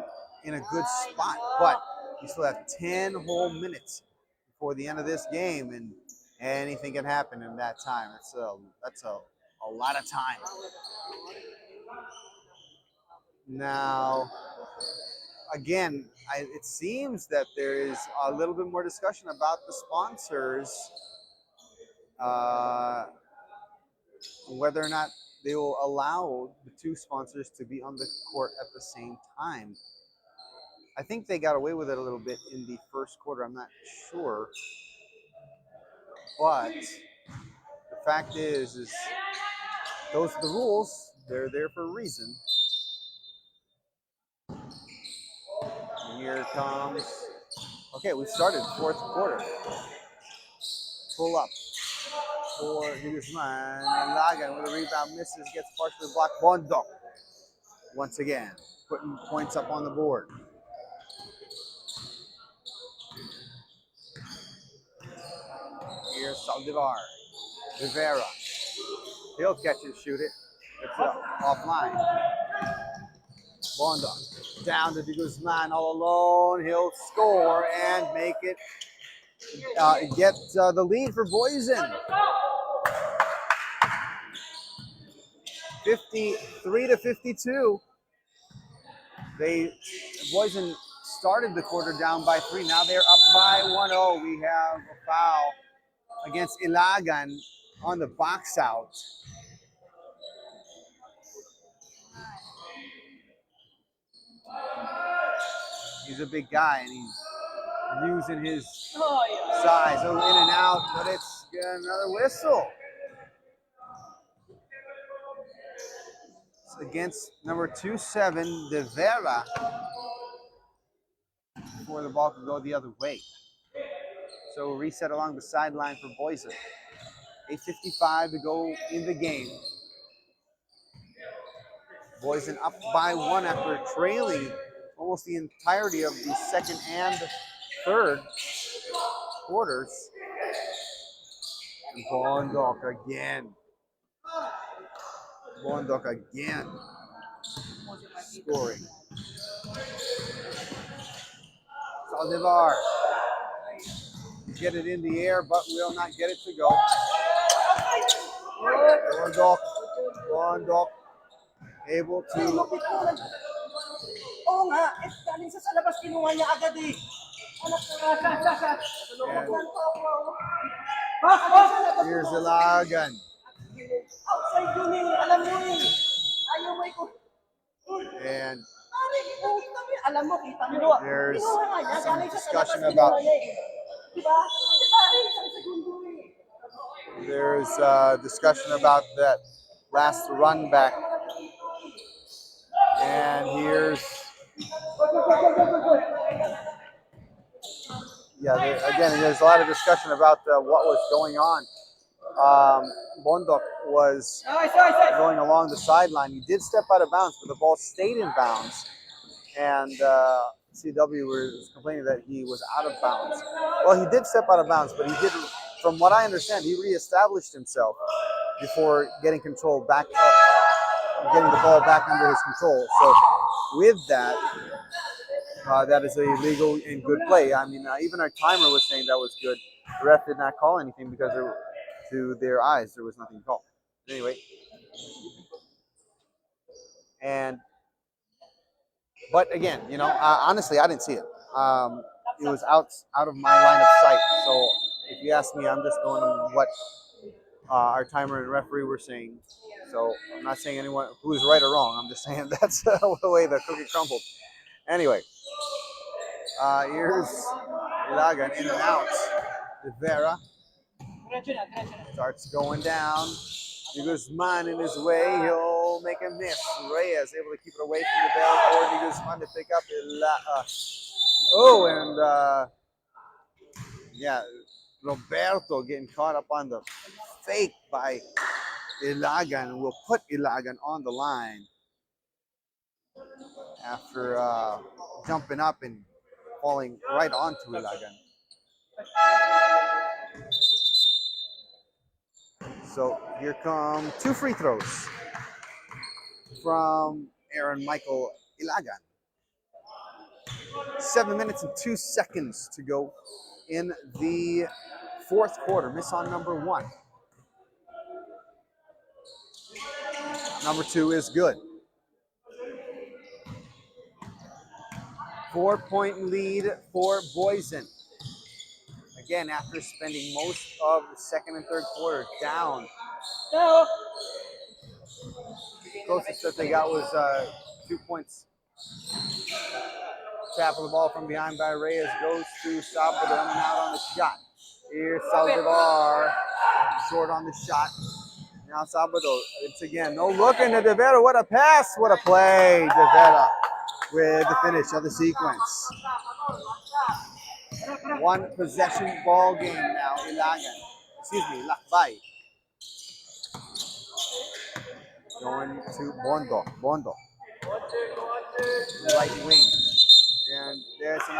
in a good spot, but you still have 10 whole minutes before the end of this game, and anything can happen in that time. That's a lot of time. Now, again, it seems that there is a little bit more discussion about the sponsors, whether or not they will allow the 2 sponsors to be on the court at the same time. I think they got away with it a little bit in the first quarter. I'm not sure. But the fact is those are the rules. They're there for a reason. And here comes. Okay, we started fourth quarter. Pull up for De Guzman. And Lagan with a rebound misses, gets partially blocked. Bondo once again putting points up on the board. Here's Saldivar. Rivera. He'll catch and shoot it. It's up offline. Bondo down to De Guzman all alone. He'll score and make it get the lead for Boysen. 53-52. Boysen started the quarter down by 3. Now they're up by 1-0. We have a foul against Ilagan on the box out. He's a big guy, and he's using his size. So in and out, but it's another whistle. It's against number 27, De Vera, before the ball could go the other way. So reset along the sideline for Boysen. 8:55 to go in the game. Boysen up by 1 after trailing almost the entirety of the second and third quarters. And Bondok again. Scoring. Saldivar. Get it in the air, but will not get it to go. Bondok able to Oo nga, eh, galing sa labas, kinuha niya agad eh. Anak na, And Boss! here's Ilagan. Outside yun eh, alam mo eh. Ayaw mo ikot. And Pare, kita mo, alam mo, kita mo. there's Kinuha nga niya, some galing sa discussion labas, about kinuha niya eh. Diba? Si pare, isang segundo eh. there's discussion about that last run back. And here's again, there's a lot of discussion about what was going on. Bondok was going along the sideline. He did step out of bounds, but the ball stayed in bounds. And CW was complaining that he was out of bounds. Well, he did step out of bounds, but he did, from what I understand, he reestablished himself before getting control back, getting the ball back under his control. So with that, that is a legal and good play. I mean, even our timer was saying that was good. The ref did not call anything because to their eyes there was nothing to call. Anyway, but again, honestly, I didn't see it. It was out of my line of sight. So if you ask me, I'm just going on what our timer and referee were saying. So I'm not saying anyone who's right or wrong. I'm just saying that's the way the cookie crumbled. Anyway, here's Ilagan in and out. Rivera starts going down. Guzman in his way, he'll make a miss. Reyes able to keep it away from the bell for Guzman to pick up. Roberto getting caught up on the fake by Ilagan. Will put Ilagan on the line after jumping up and falling right onto Ilagan. So here come 2 free throws from Aaron Michael Ilagan. 7 minutes and 2 seconds to go in the fourth quarter. Miss on number 1. Number 2 is good. 4-point lead for Boysen. Again, after spending most of the second and third quarter down. Closest that they got was 2 points. Tap of the ball from behind by Reyes goes to Sabado and out on the shot. Here's Saldivar, short on the shot. Now Sabado, it's again, no looking to De Vera. What a pass, what a play, De Vera with the finish of the sequence. 1 possession ball game now, Lakbay. Going to Bondo. Right wing. And there's an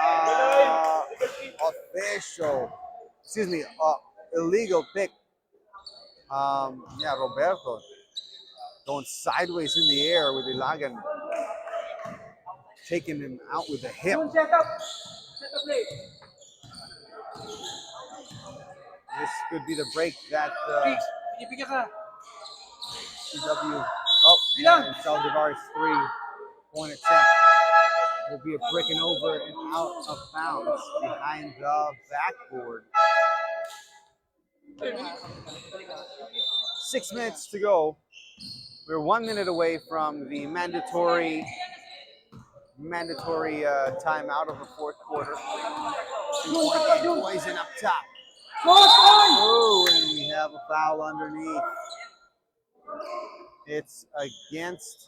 illegal pick. Roberto going sideways in the air with Ilagan taking him out with a hip. This could be the break that CW. And Saldivar's 3-point attempt will be a breaking over and out of bounds behind the backboard. 6 minutes to go. We're 1 minute away from the mandatory timeout of the fourth quarter. Boysen up top. Oh, and we have a foul underneath. It's against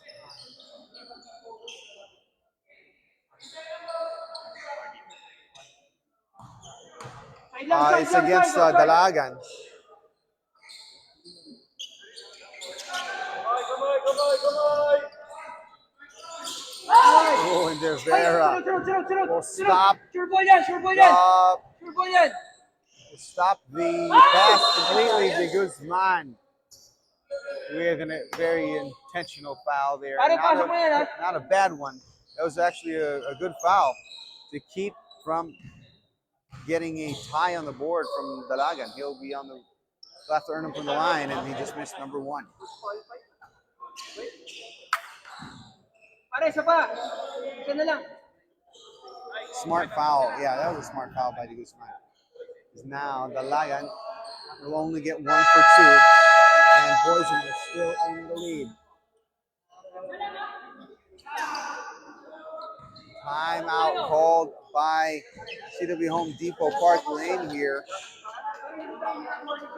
Dalagan. Oh, and De Vera will stop the pass completely to Guzman with a very intentional foul there. Not a bad one. That was actually a good foul to keep from getting a tie on the board from Dalagan. He'll be on the have to earn him from the line, and he just missed number 1. Pare, isa pa. Isa na lang. Smart foul. Yeah, that was a smart foul by De Guzman. Now the Lion will only get 1 for 2, and Boysen is still in the lead. Timeout called by CW Home Depot Parklane here.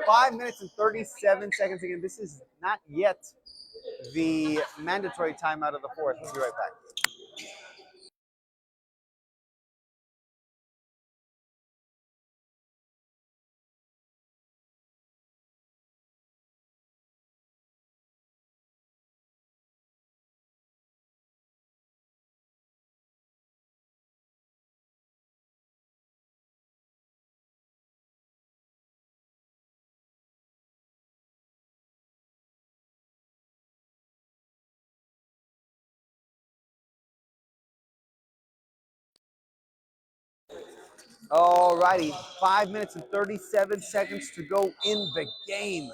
5 minutes and 37 seconds again. This is not yet the mandatory timeout of the fourth. We'll be right back. Alrighty, 5 minutes and 37 seconds to go in the game.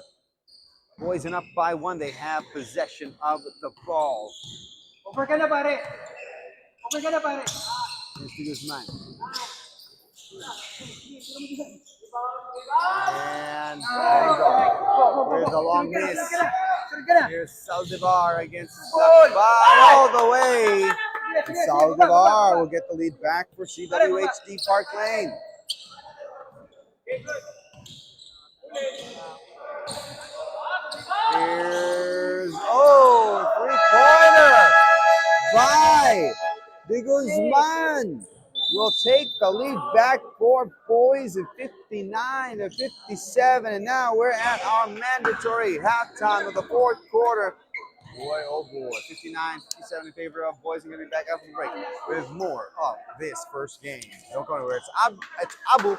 Boysen up by 1. They have possession of the ball. Over ka na, pare. Over ka na, pare. Here's De Guzman. And there you go. Here's a long miss. Here's Saldivar against Lakbay all the way. And Saldivar will get the lead back for CWHD Parklane. Here's, three-pointer by De Guzman. Will take the lead back for Boysen 59 to 57. And now we're at our mandatory halftime of the fourth quarter. Boy, oh boy, 59-57 in favor of Boysen. Going to be back after the break with more of this first game. Don't go anywhere. It's Abu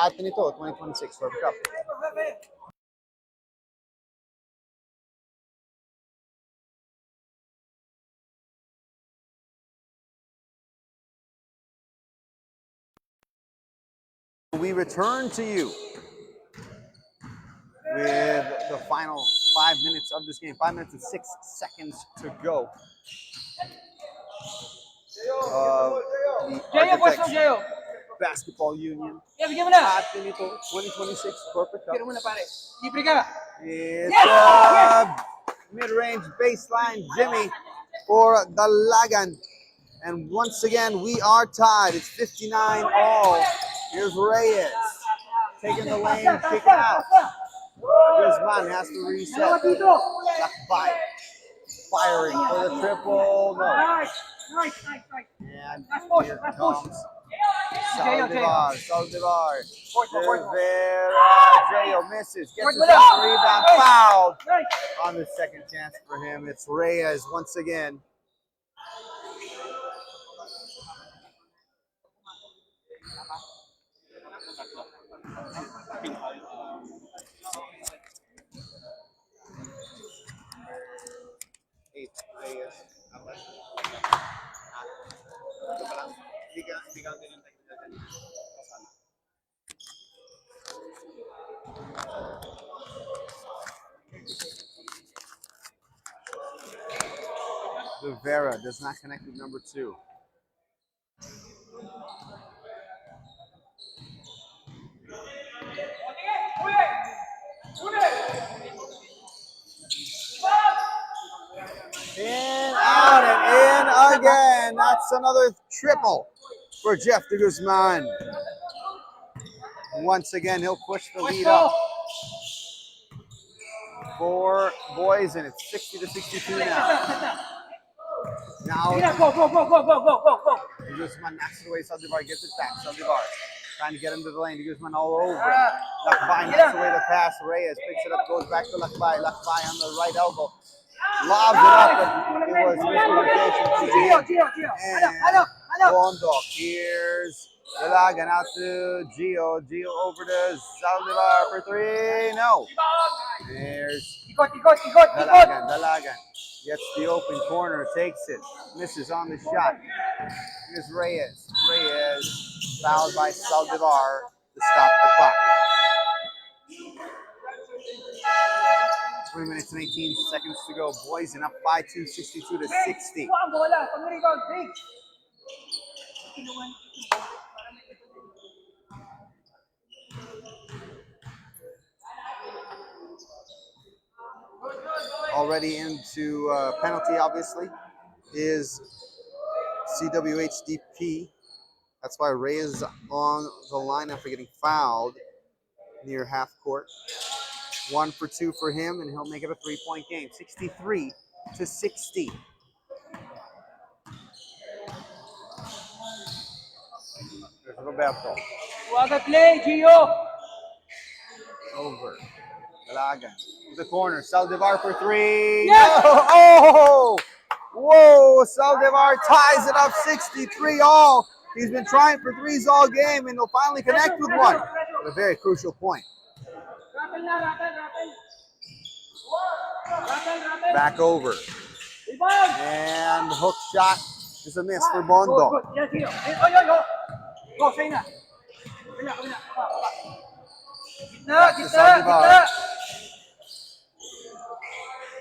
at Nito 2026 World Cup. We return to you with the final 5 minutes of this game. 5 minutes and 6 seconds to go. The Architects Basketball Union at the 2026 Corporate Cup. Libre ka. It's a mid-range baseline Jimmy for the Lagan. And once again, we are tied. It's 59 all. Here's Reyes taking the lane, kicking out. Guzman has to reset. Lakbay firing for the triple. No. Nice. And here comes Saldivar. Jayo misses. Gets his own rebound. Fouled on the second chance for him. It's Reyes once again. Rivera does not connect with number 2. In, out, and in again. That's another triple for Jeff De Guzman. Once again, he'll push the lead up for Boysen. It's 60 to 62 now. Now, Go. De Guzman knocks it away. Saldivar gets it back. Saldivar trying to get into the lane. De Guzman all over. Lakbay knocks away the pass. Reyes picks it up, goes back to Lakbay. Lakbay on the right elbow. Lobs it up, but it was miscommunication. And Bondo. Here's Dalagan out to Gio. Gio over to Saldivar for 3. No. There's Dalagan. Gets the open corner, takes it, misses on the shot. Here's Reyes. Reyes fouled by Saldivar to stop the clock. 3 minutes and 18 seconds to go. Boysen up by 2, 62 to 60. Kuha ang bola. Pag rebound, break. Already into penalty, obviously, is CWHDP. That's why Ray is on the line after getting fouled near half court. 1 for 2 for him, and he'll make it a 3-point game. 63 to 60. There's Roberto. Huwag play, Gio. Over. Dalagan. To the corner. Saldivar for 3. Yes! No! Oh! Whoa! Saldivar ties it up 63 all. He's been trying for threes all game, and he'll finally connect with one at a very crucial point. Rattle na, rattle. Rattle. Back over. Rebound. And hook shot is a miss for Bondo. Good. Yes, Gio. Oy. Go, say na. Kabila. Back to Gitna. Saldivar.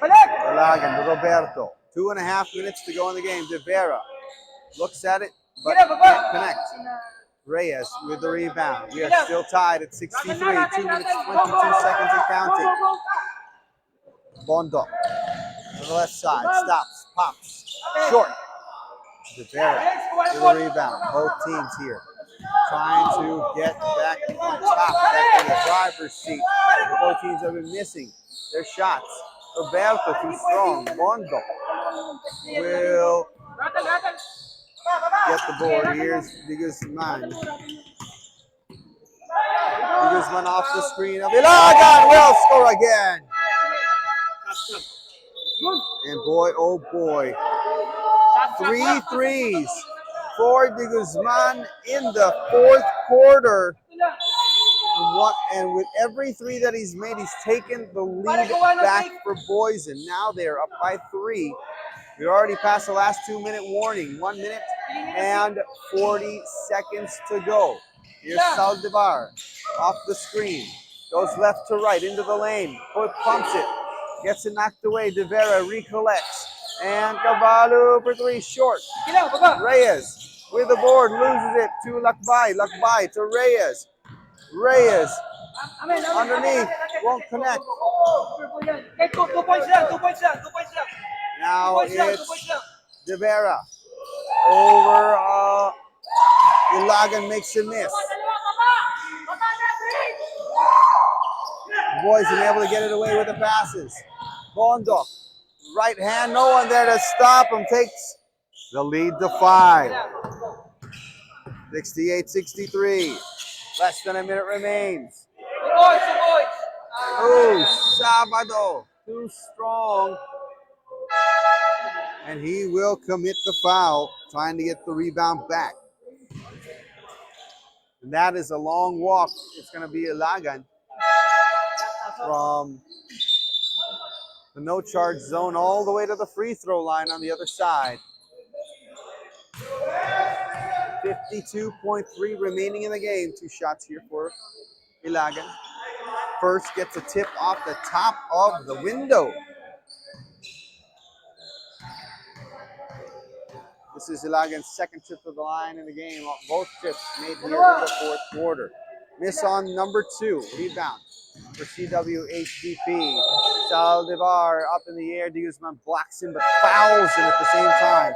Balik. Dalagan to Roberto. 2.5 minutes to go in the game. De Vera looks at it, but Gila, baba. can't connect. Reyes with the rebound. We are still tied at 63. 2 minutes, 22 seconds and counting. Go. Bondo to the left side. Stops. Pops. Short. De Vera with the rebound. Both teams here trying to get back on top, back in the driver's seat. Both teams have been missing their shots. Roberto too strong. Bondo will Rattle. get the board. Here's Guzman. Guzman off the screen. Ilagan will score again. And boy, oh boy. 3 threes for De Guzman in the fourth quarter. And with every 3 that he's made, he's taken the lead back for Boysen. Now they're up by 3. We're already past the last 2-minute warning. 1 minute and 40 seconds to go. Here's Saldivar off the screen. Goes left to right into the lane. Pumps it. Gets it knocked away. De Vera recollects. And Cavallo for 3 short. Reyes with the board. Loses it to Lakbay. Lakbay to Reyes. Reyes underneath. Won't connect. 2 points lang. Now it's De Vera over Ilagan makes a miss. Boysen able to get it away with the passes. Bondo, right hand, no one there to stop him. Takes the lead to 5. 68-63. Less than a minute remains. Oh, Sabado, too strong. And he will commit the foul, trying to get the rebound back. And that is a long walk. It's going to be Ilagan from the no-charge zone all the way to the free throw line on the other side. 52.3 remaining in the game. 2 shots here for Ilagan. First gets a tip off the top of the window. This is Ilagan's second trip to the line in the game. Both trips made here in the fourth quarter. Miss on number 2. Rebound for CWHDP. Saldivar up in the air. De Guzman blocks him but fouls him at the same time.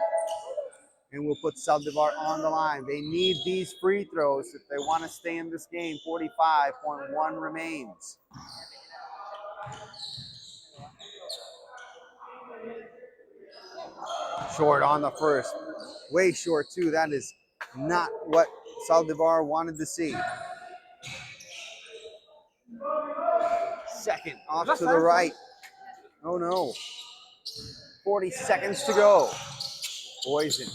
And we'll put Saldivar on the line. They need these free throws if they want to stay in this game. 45.1 remains. Short on the first. Way short, too. That is not what Saldivar wanted to see. Second, off to the right. Oh, no. 40 seconds to go. Boysen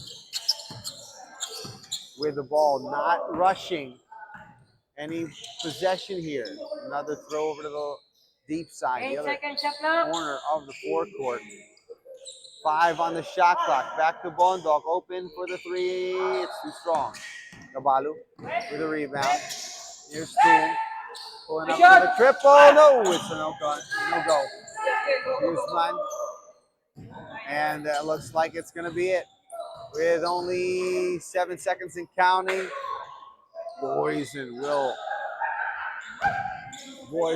with the ball, not rushing any possession here. Another throw over to the deep side, the other corner of the forecourt. 5 on the shot clock. Back to Bondok, open for the 3. It's too strong. Caballo with a rebound. Here's Toon pulling up for the triple. No, it's a no go. Guzman. And looks like it's going to be it. With only 7 seconds and counting, Boysen will wear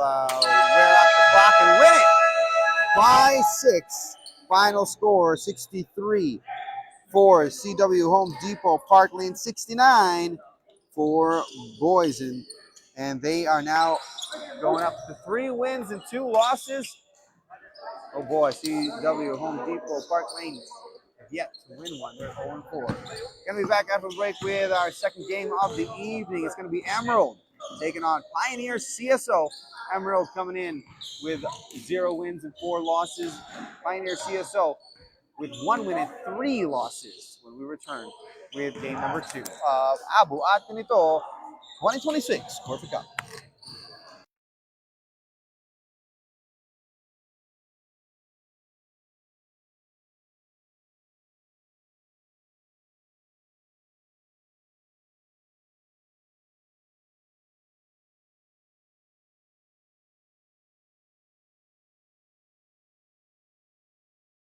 out the clock and win it by 6. Final score 63 for CW Home Depot, Parklane 69 for Boysen. And they are now going up to 3 wins and 2 losses. Oh boy, CW Home Depot, Parklane have yet to win one. They're 0-4. Gonna be back after the break with our second game of the evening. It's gonna be Emerald taking on Pioneer CSO. Emerald coming in with 0 wins and 4 losses. Pioneer CSO with 1 win and 3 losses when we return with game number 2 of Abu At Ganito 2026 Corporate Cup.